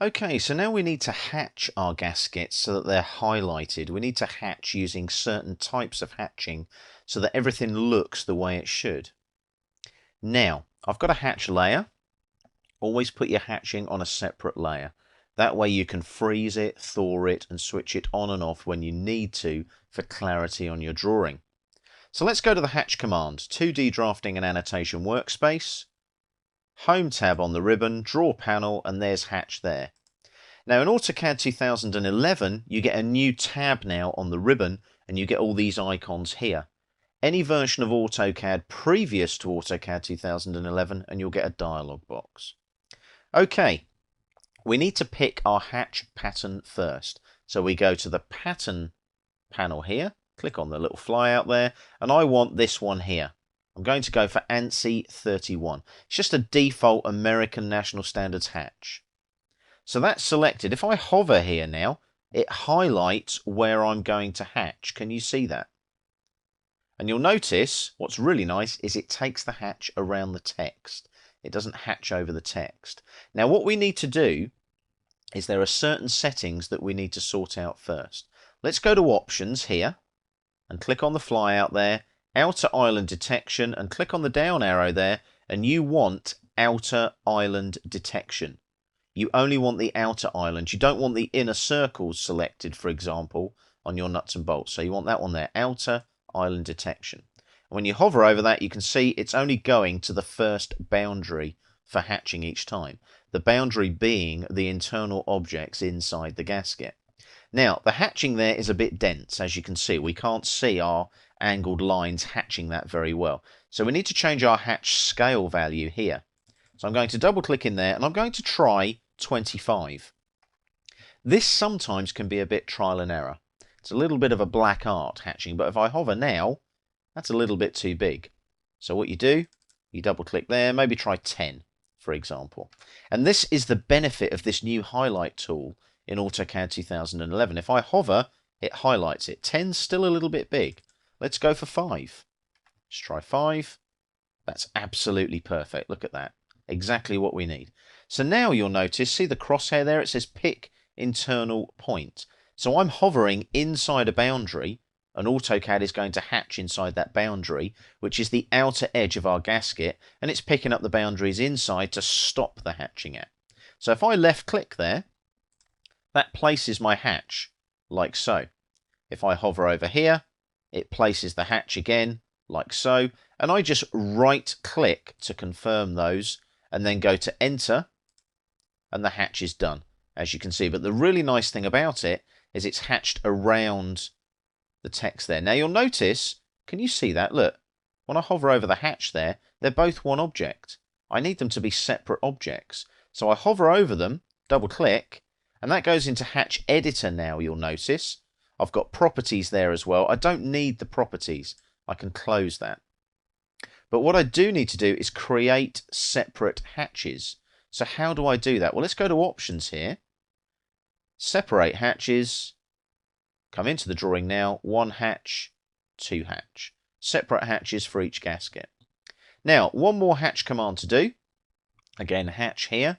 Okay, so now we need to hatch our gaskets so that they're highlighted. We need to hatch using certain types of hatching so that everything looks the way it should. Now, I've got a hatch layer. Always put your hatching on a separate layer. That way you can freeze it, thaw it, and switch it on and off when you need to for clarity on your drawing. So let's go to the hatch command, 2D drafting and annotation workspace. Home tab on the ribbon, draw panel, and there's hatch there. Now in AutoCAD 2011 you get a new tab now on the ribbon and you get all these icons here. Any version of AutoCAD previous to AutoCAD 2011 and you'll get a dialog box. Okay, we need to pick our hatch pattern first. So we go to the pattern panel here, click on the little fly out there, and I want this one here. I'm going to go for ANSI 31. It's just a default American National Standards hatch. So that's selected. If I hover here now, it highlights where I'm going to hatch. Can you see that? And you'll notice what's really nice is it takes the hatch around the text. It doesn't hatch over the text. Now what we need to do is there are certain settings that we need to sort out first. Let's go to options here and click on the fly out there, outer island detection, and click on the down arrow there, and you want outer island detection. You only want the outer island. You don't want the inner circles selected, for example, on your nuts and bolts. So you want that one there, outer island detection. And when you hover over that, you can see it's only going to the first boundary for hatching each time. The boundary being the internal objects inside the gasket. Now, the hatching there is a bit dense, as you can see. We can't see our angled lines hatching that very well. So we need to change our hatch scale value here. So I'm going to double click in there and I'm going to try 25. This sometimes can be a bit trial and error. It's a little bit of a black art hatching, but if I hover now, that's a little bit too big. So what you do, you double click there, maybe try 10, for example. And this is the benefit of this new highlight tool in AutoCAD 2011. If I hover, it highlights it. 10's still a little bit big. Let's go for 5. Let's try 5. That's absolutely perfect. Look at that. Exactly what we need. So now you'll notice, see the crosshair there? It says pick internal point. So I'm hovering inside a boundary, and AutoCAD is going to hatch inside that boundary, which is the outer edge of our gasket, and it's picking up the boundaries inside to stop the hatching at. So if I left click there, that places my hatch like so. If I hover over here, it places the hatch again like so, and I just right click to confirm those and then go to enter, and the hatch is done, as you can see. But the really nice thing about it is it's hatched around the text there. Now you'll notice, can you see that? Look, when I hover over the hatch there, they're both one object. I need them to be separate objects. So I hover over them, double click, and that goes into Hatch Editor now, you'll notice. I've got properties there as well. I don't need the properties. I can close that. But what I do need to do is create separate hatches. So how do I do that? Well, let's go to options here. Separate hatches. Come into the drawing now. 1 hatch, 2 hatch. Separate hatches for each gasket. Now, one more hatch command to do. Again, hatch here.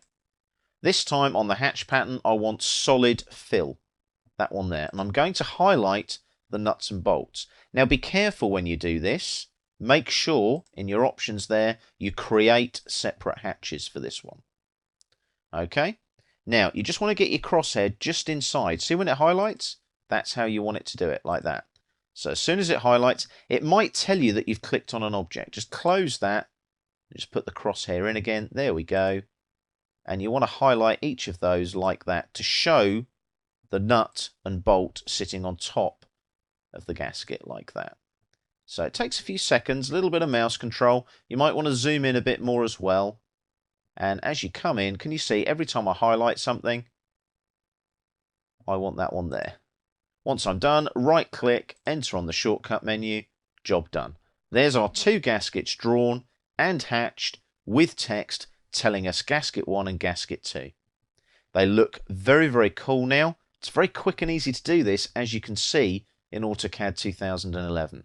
This time on the hatch pattern, I want solid fill. That one there. And I'm going to highlight the nuts and bolts. Now be careful when you do this. Make sure in your options there, you create separate hatches for this one. Okay. Now, you just want to get your crosshair just inside. See when it highlights? That's how you want it to do it, like that. So as soon as it highlights, it might tell you that you've clicked on an object. Just close that. Just put the crosshair in again. There we go. And you want to highlight each of those like that to show the nut and bolt sitting on top of the gasket like that. So it takes a few seconds, a little bit of mouse control. You might want to zoom in a bit more as well. And as you come in, can you see every time I highlight something, I want that one there. Once I'm done, right click, enter on the shortcut menu, job done. There's our 2 gaskets drawn and hatched with text telling us gasket 1 and gasket 2. They look very, very cool now. It's very quick and easy to do this, as you can see in AutoCAD 2011.